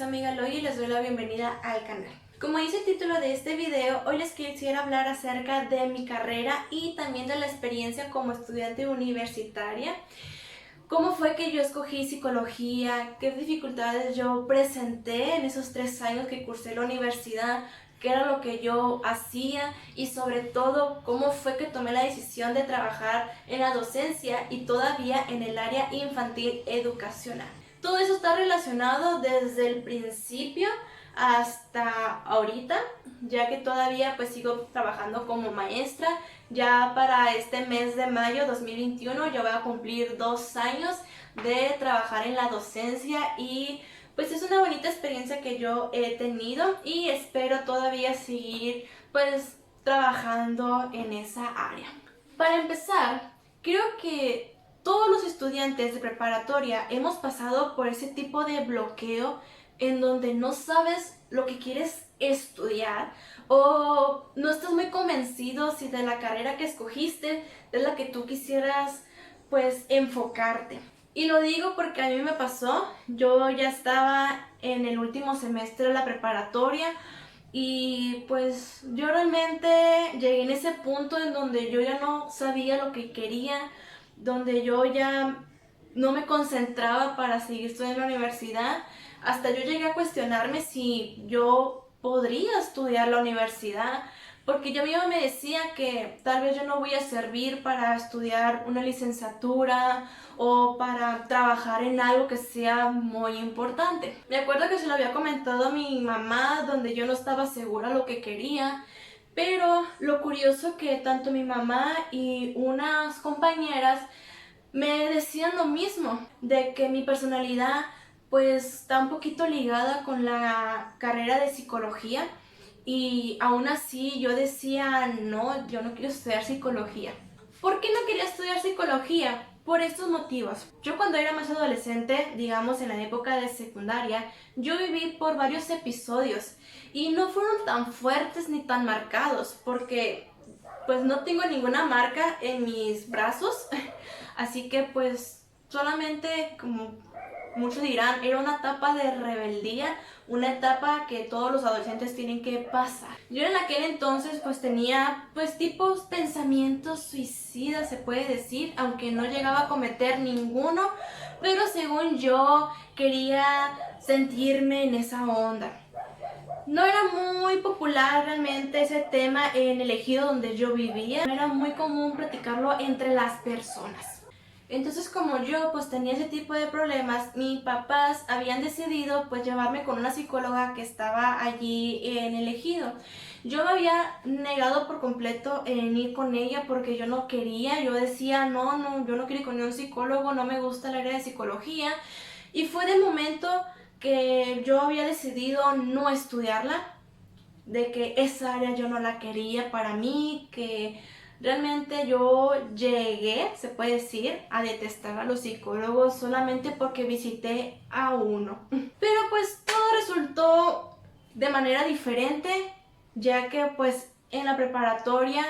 su amiga Loy y les doy la bienvenida al canal. Como dice el título de este video, hoy les quisiera hablar acerca de mi carrera y también de la experiencia como estudiante universitaria. ¿Cómo fue que yo escogí psicología? ¿Qué dificultades yo presenté en esos 3 años que cursé la universidad? ¿Qué era lo que yo hacía? Y sobre todo, ¿cómo fue que tomé la decisión de trabajar en la docencia y todavía en el área infantil educacional? Todo eso está relacionado desde el principio hasta ahorita, ya que todavía pues sigo trabajando como maestra. Ya para este mes de mayo 2021 yo voy a cumplir 2 años de trabajar en la docencia y pues es una bonita experiencia que yo he tenido y espero todavía seguir pues trabajando en esa área. Para empezar, creo que todos los estudiantes de preparatoria hemos pasado por ese tipo de bloqueo en donde no sabes lo que quieres estudiar o no estás muy convencido si de la carrera que escogiste es la que tú quisieras pues enfocarte. Y lo digo porque a mí me pasó, yo ya estaba en el último semestre de la preparatoria y pues yo realmente llegué en ese punto en donde yo ya no sabía lo que quería, donde yo ya no me concentraba para seguir estudiando en la universidad. Hasta yo llegué a cuestionarme si yo podría estudiar la universidad, porque yo misma me decía que tal vez yo no voy a servir para estudiar una licenciatura o para trabajar en algo que sea muy importante. Me acuerdo que se lo había comentado a mi mamá, donde yo no estaba segura lo que quería, pero lo curioso que tanto mi mamá y unas compañeras me decían lo mismo, de que mi personalidad pues está un poquito ligada con la carrera de psicología y aún así yo decía, no, yo no quiero estudiar psicología. ¿Por qué no quería estudiar psicología? Por estos motivos. Yo cuando era más adolescente, digamos en la época de secundaria, yo viví por varios episodios y no fueron tan fuertes ni tan marcados porque pues no tengo ninguna marca en mis brazos, así que pues solamente, como muchos dirán, era una etapa de rebeldía, una etapa que todos los adolescentes tienen que pasar. Yo en aquel entonces pues tenía pues tipos pensamientos suicidas, se puede decir, aunque no llegaba a cometer ninguno, pero según yo quería sentirme en esa onda. No era muy popular realmente ese tema en el ejido donde yo vivía, no era muy común platicarlo entre las personas. Entonces, como yo pues tenía ese tipo de problemas, mis papás habían decidido pues llevarme con una psicóloga que estaba allí en el ejido. Yo me había negado por completo en ir con ella porque yo no quería, yo decía no, yo no quiero ir con un psicólogo, no me gusta el área de psicología. Y fue de momento que yo había decidido no estudiarla, de que esa área yo no la quería para mí, que realmente yo llegué, se puede decir, a detestar a los psicólogos solamente porque visité a uno. Pero pues todo resultó de manera diferente, ya que pues en la preparatoria,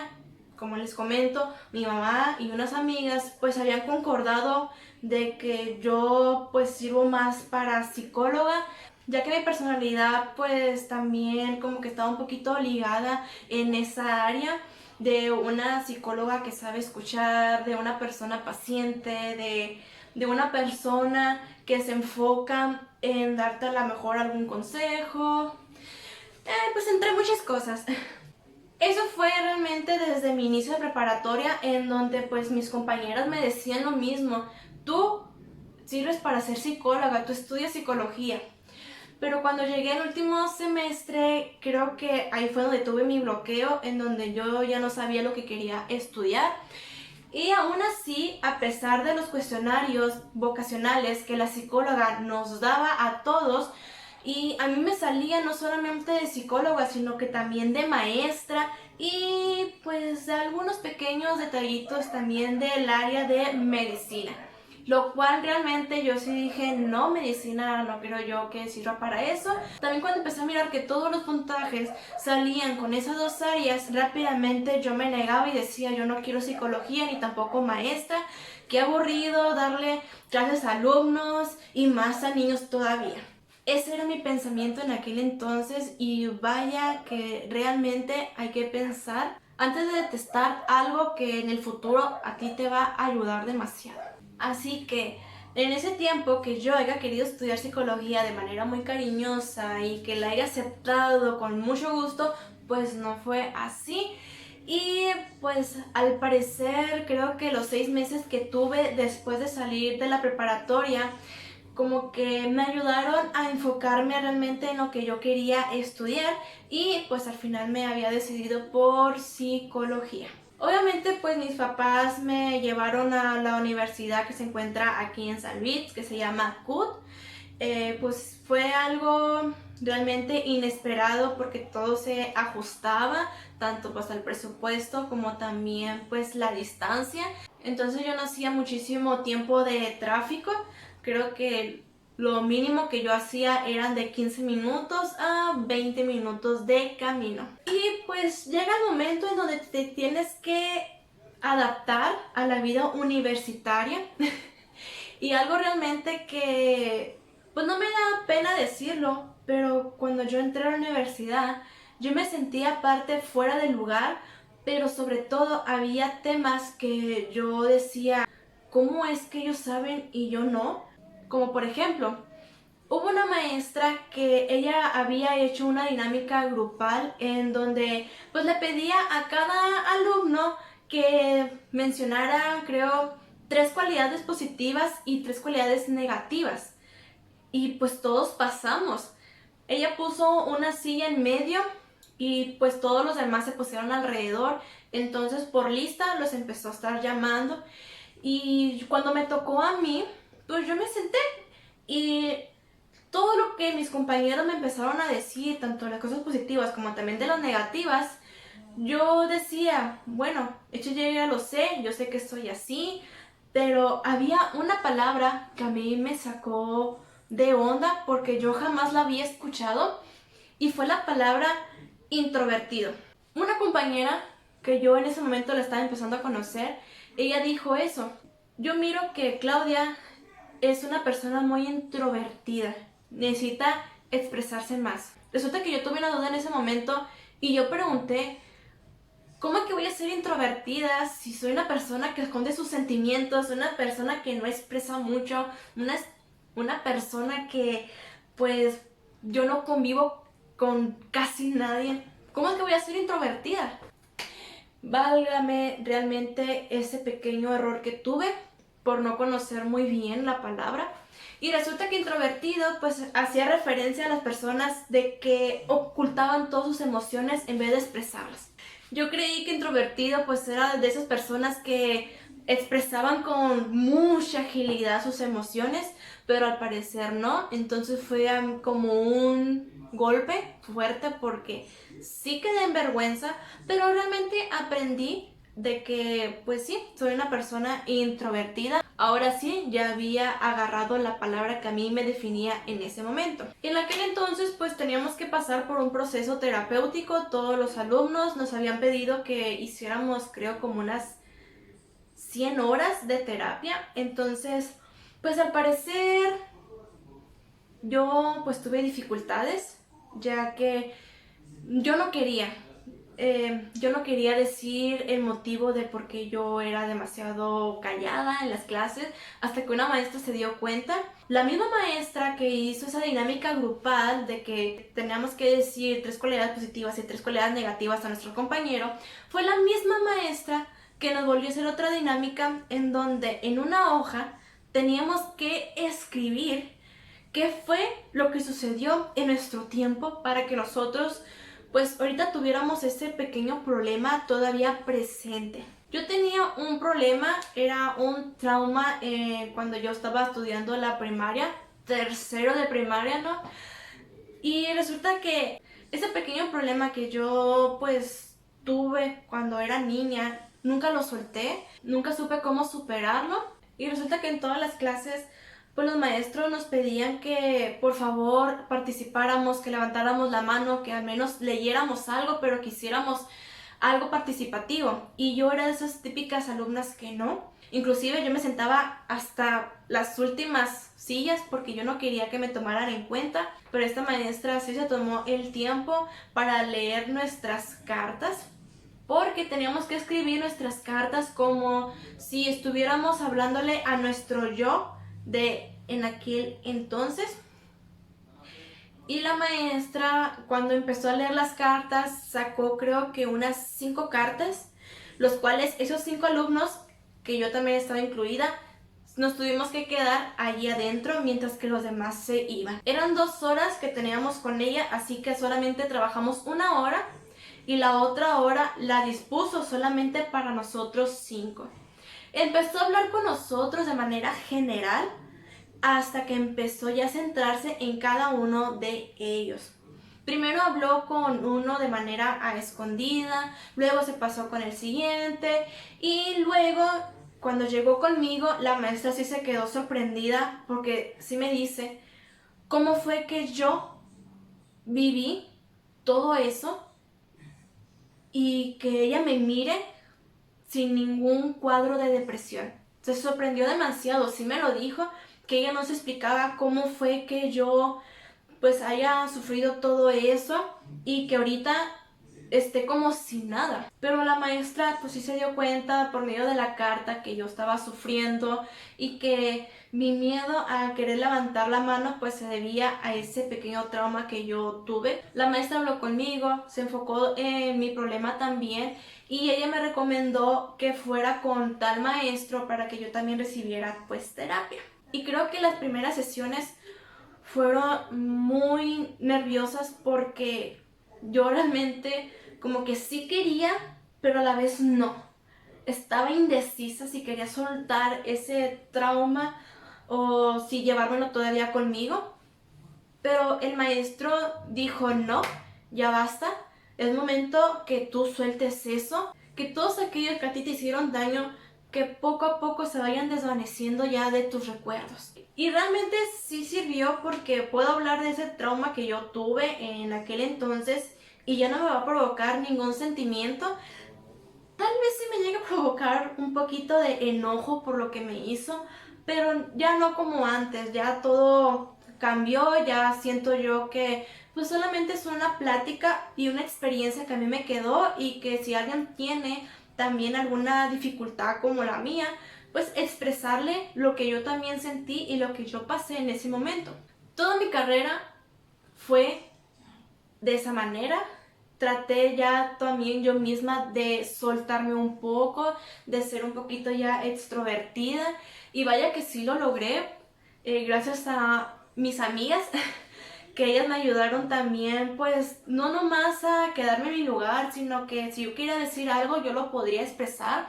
como les comento, mi mamá y unas amigas pues habían concordado de que yo pues sirvo más para psicóloga, ya que mi personalidad pues también como que estaba un poquito ligada en esa área de una psicóloga que sabe escuchar, de una persona paciente, de una persona que se enfoca en darte a lo mejor algún consejo, pues entre muchas cosas. Eso fue realmente desde mi inicio de preparatoria, en donde pues mis compañeras me decían lo mismo: tú sirves para ser psicóloga, tú estudias psicología. Pero cuando llegué al último semestre, creo que ahí fue donde tuve mi bloqueo, en donde yo ya no sabía lo que quería estudiar. Y aún así, a pesar de los cuestionarios vocacionales que la psicóloga nos daba a todos, y a mí me salía no solamente de psicóloga, sino que también de maestra y pues de algunos pequeños detallitos también del área de medicina. Lo cual realmente yo sí dije, no, medicina no creo yo que sirva para eso. También cuando empecé a mirar que todos los puntajes salían con esas 2 áreas, rápidamente yo me negaba y decía, yo no quiero psicología ni tampoco maestra. Qué aburrido darle clases a alumnos y más a niños todavía. Ese era mi pensamiento en aquel entonces y vaya que realmente hay que pensar antes de detestar algo que en el futuro a ti te va a ayudar demasiado. Así que en ese tiempo que yo haya querido estudiar psicología de manera muy cariñosa y que la haya aceptado con mucho gusto, pues no fue así. Y pues al parecer creo que los 6 meses que tuve después de salir de la preparatoria como que me ayudaron a enfocarme realmente en lo que yo quería estudiar y pues al final me había decidido por psicología. Obviamente pues mis papás me llevaron a la universidad que se encuentra aquí en San Luis, que se llama CUT. Pues fue algo realmente inesperado porque todo se ajustaba tanto pues al presupuesto como también pues la distancia. Entonces yo no hacía muchísimo tiempo de tráfico. Creo que lo mínimo que yo hacía eran de 15 minutos a 20 minutos de camino. Y pues llega el momento en donde te tienes que adaptar a la vida universitaria. Y algo realmente que, pues no me da pena decirlo, pero cuando yo entré a la universidad, yo me sentía parte fuera del lugar, pero sobre todo había temas que yo decía, ¿cómo es que ellos saben y yo no? Como por ejemplo, hubo una maestra que ella había hecho una dinámica grupal en donde pues le pedía a cada alumno que mencionara, creo, 3 cualidades positivas y 3 cualidades negativas. Y pues todos pasamos. Ella puso una silla en medio y pues todos los demás se pusieron alrededor. Entonces por lista los empezó a estar llamando. Y cuando me tocó a mí, pues yo me senté y todo lo que mis compañeros me empezaron a decir, tanto las cosas positivas como también de las negativas, yo decía, bueno, hecho yo ya lo sé, yo sé que soy así, pero había una palabra que a mí me sacó de onda porque yo jamás la había escuchado y fue la palabra introvertido. Una compañera que yo en ese momento la estaba empezando a conocer, ella dijo eso. Yo miro que Claudia es una persona muy introvertida, necesita expresarse más. Resulta que yo tuve una duda en ese momento y yo pregunté, ¿cómo es que voy a ser introvertida si soy una persona que esconde sus sentimientos, una persona que no expresa mucho, una persona que pues yo no convivo con casi nadie? ¿Cómo es que voy a ser introvertida? Válgame realmente ese pequeño error que tuve por no conocer muy bien la palabra. Y resulta que introvertido pues hacía referencia a las personas de que ocultaban todas sus emociones en vez de expresarlas. Yo creí que introvertido pues era de esas personas que expresaban con mucha agilidad sus emociones, pero al parecer no. Entonces fue como un golpe fuerte porque sí quedé en vergüenza, pero realmente aprendí de que pues sí, soy una persona introvertida. Ahora sí, ya había agarrado la palabra que a mí me definía en ese momento. En aquel entonces pues teníamos que pasar por un proceso terapéutico. Todos los alumnos nos habían pedido que hiciéramos, creo, como unas 100 horas de terapia. Entonces pues al parecer yo pues tuve dificultades, ya que yo no quería. Yo no quería decir el motivo de por qué yo era demasiado callada en las clases, hasta que una maestra se dio cuenta. La misma maestra que hizo esa dinámica grupal de que teníamos que decir 3 cualidades positivas y 3 cualidades negativas a nuestro compañero, fue la misma maestra que nos volvió a hacer otra dinámica en donde en una hoja teníamos que escribir qué fue lo que sucedió en nuestro tiempo para que nosotros pues ahorita tuviéramos ese pequeño problema todavía presente. Yo tenía un problema, era un trauma cuando yo estaba estudiando la primaria, tercero de primaria, ¿no? Y resulta que ese pequeño problema que yo pues tuve cuando era niña, nunca lo solté, nunca supe cómo superarlo. Y resulta que en todas las clases pues los maestros nos pedían que por favor participáramos, que levantáramos la mano, que al menos leyéramos algo, pero que hiciéramos algo participativo. Y yo era de esas típicas alumnas que no. Inclusive yo me sentaba hasta las últimas sillas porque yo no quería que me tomaran en cuenta, pero esta maestra sí se tomó el tiempo para leer nuestras cartas, porque teníamos que escribir nuestras cartas como si estuviéramos hablándole a nuestro yo de en aquel entonces. Y la maestra, cuando empezó a leer las cartas, sacó creo que unas 5 cartas, los cuales esos 5 alumnos, que yo también estaba incluida, nos tuvimos que quedar allí adentro mientras que los demás se iban. Eran 2 horas que teníamos con ella, así que solamente trabajamos 1 hora y la otra hora la dispuso solamente para nosotros 5. Empezó a hablar con nosotros de manera general hasta que empezó ya a centrarse en cada uno de ellos. Primero habló con uno de manera a escondida, luego se pasó con el siguiente y luego cuando llegó conmigo la maestra sí se quedó sorprendida porque sí me dice cómo fue que yo viví todo eso y que ella me mire sin ningún cuadro de depresión. Se sorprendió demasiado, sí me lo dijo, que ella no se explicaba cómo fue que yo pues haya sufrido todo eso y que ahorita esté como sin nada. Pero la maestra pues sí se dio cuenta por medio de la carta que yo estaba sufriendo y que mi miedo a querer levantar la mano pues se debía a ese pequeño trauma que yo tuve. La maestra habló conmigo, se enfocó en mi problema también y ella me recomendó que fuera con tal maestro para que yo también recibiera pues terapia. Y creo que las primeras sesiones fueron muy nerviosas porque yo realmente como que sí quería, pero a la vez no. Estaba indecisa si quería soltar ese trauma o si llevármelo todavía conmigo. Pero el maestro dijo no, ya basta. Es momento que tú sueltes eso, que todos aquellos que a ti te hicieron daño, que poco a poco se vayan desvaneciendo ya de tus recuerdos. Y realmente sí sirvió porque puedo hablar de ese trauma que yo tuve en aquel entonces y ya no me va a provocar ningún sentimiento. Tal vez sí me llegue a provocar un poquito de enojo por lo que me hizo, pero ya no como antes, ya todo cambió, ya siento yo que pues solamente es una plática y una experiencia que a mí me quedó y que si alguien tiene también alguna dificultad como la mía, pues expresarle lo que yo también sentí y lo que yo pasé en ese momento. Toda mi carrera fue de esa manera. Traté ya también yo misma de soltarme un poco, de ser un poquito ya extrovertida y vaya que sí lo logré, gracias a mis amigas que ellas me ayudaron también, pues no nomás a quedarme en mi lugar, sino que si yo quería decir algo yo lo podría expresar.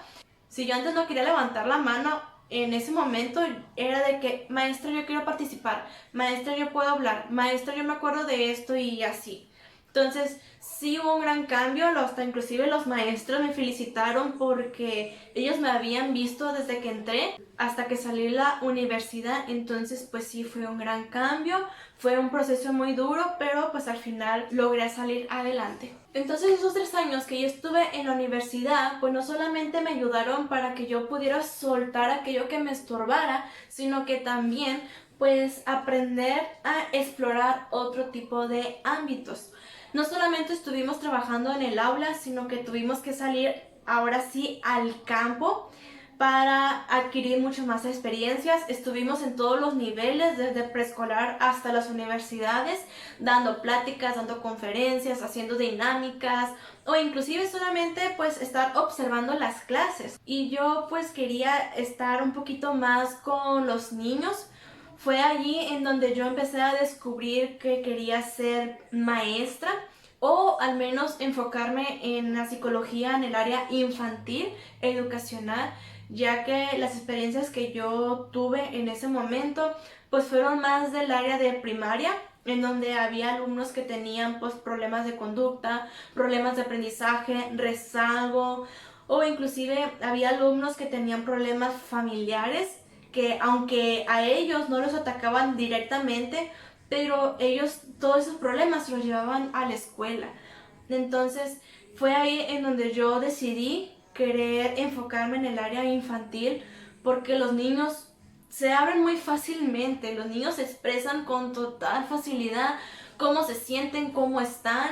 Si yo antes no quería levantar la mano, en ese momento era de que, maestra, yo quiero participar, maestra, yo puedo hablar, maestra, yo me acuerdo de esto y así. Entonces, sí hubo un gran cambio, hasta inclusive los maestros me felicitaron porque ellos me habían visto desde que entré hasta que salí de la universidad, entonces pues sí fue un gran cambio, fue un proceso muy duro, pero pues al final logré salir adelante. Entonces esos 3 años que yo estuve en la universidad, pues no solamente me ayudaron para que yo pudiera soltar aquello que me estorbara, sino que también pues aprender a explorar otro tipo de ámbitos. No solamente estuvimos trabajando en el aula, sino que tuvimos que salir ahora sí al campo para adquirir mucho más experiencias. Estuvimos en todos los niveles, desde preescolar hasta las universidades, dando pláticas, dando conferencias, haciendo dinámicas o inclusive solamente pues estar observando las clases. Y yo pues quería estar un poquito más con los niños. Fue allí en donde yo empecé a descubrir que quería ser maestra o al menos enfocarme en la psicología en el área infantil, educacional, ya que las experiencias que yo tuve en ese momento pues fueron más del área de primaria, en donde había alumnos que tenían pues problemas de conducta, problemas de aprendizaje, rezago o inclusive había alumnos que tenían problemas familiares que aunque a ellos no los atacaban directamente, pero ellos todos esos problemas los llevaban a la escuela. Entonces fue ahí en donde yo decidí querer enfocarme en el área infantil porque los niños se abren muy fácilmente, los niños se expresan con total facilidad cómo se sienten, cómo están,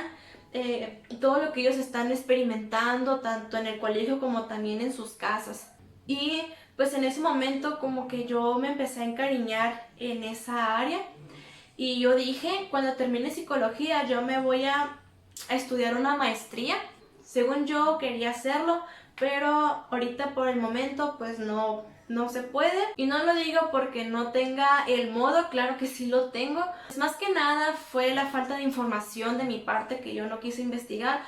todo lo que ellos están experimentando, tanto en el colegio como también en sus casas. Y pues en ese momento como que yo me empecé a encariñar en esa área y yo dije, cuando termine psicología yo me voy a estudiar una maestría. Según yo quería hacerlo, pero ahorita por el momento pues no se puede. Y no lo digo porque no tenga el modo, claro que sí lo tengo. Pues más que nada fue la falta de información de mi parte que yo no quise investigar.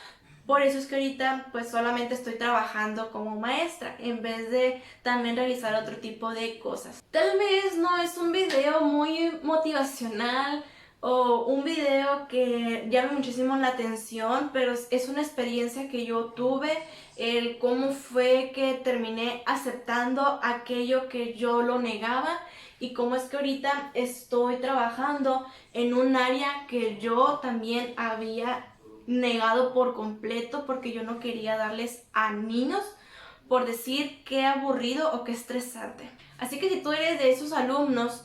Por eso es que ahorita pues solamente estoy trabajando como maestra en vez de también realizar otro tipo de cosas. Tal vez no es un video muy motivacional o un video que llame muchísimo la atención, pero es una experiencia que yo tuve, el cómo fue que terminé aceptando aquello que yo lo negaba y cómo es que ahorita estoy trabajando en un área que yo también había negado por completo porque yo no quería darles a niños por decir qué aburrido o qué estresante. Así que si tú eres de esos alumnos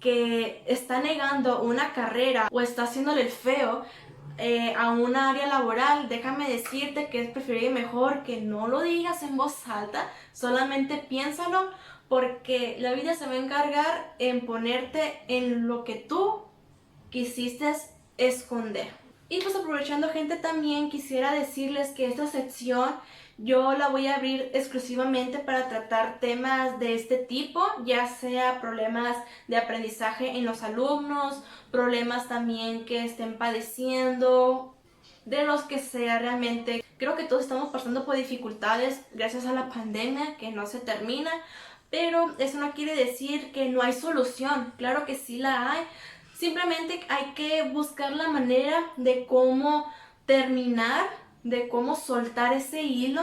que está negando una carrera o está haciéndole el feo a una área laboral, déjame decirte que es preferible mejor que no lo digas en voz alta, solamente piénsalo, porque la vida se va a encargar en ponerte en lo que tú quisiste esconder. Y pues aprovechando, gente, también quisiera decirles que esta sección yo la voy a abrir exclusivamente para tratar temas de este tipo, ya sea problemas de aprendizaje en los alumnos, problemas también que estén padeciendo, de los que sea realmente. Creo que todos estamos pasando por dificultades gracias a la pandemia que no se termina, pero eso no quiere decir que no hay solución. Claro que sí la hay. Simplemente hay que buscar la manera de cómo terminar, de cómo soltar ese hilo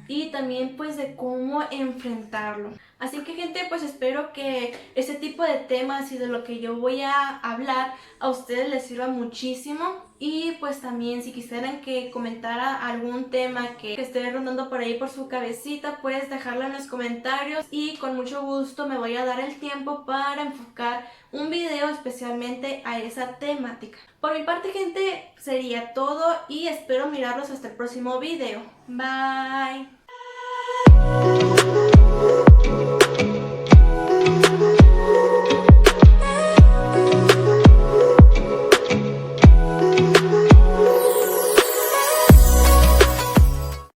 y también pues de cómo enfrentarlo. Así que, gente, pues espero que este tipo de temas y de lo que yo voy a hablar a ustedes les sirva muchísimo. Y pues también si quisieran que comentara algún tema que esté rondando por ahí por su cabecita, pues dejarlo en los comentarios y con mucho gusto me voy a dar el tiempo para enfocar un video especialmente a esa temática. Por mi parte, gente, sería todo y espero mirarlos hasta el próximo video. Bye.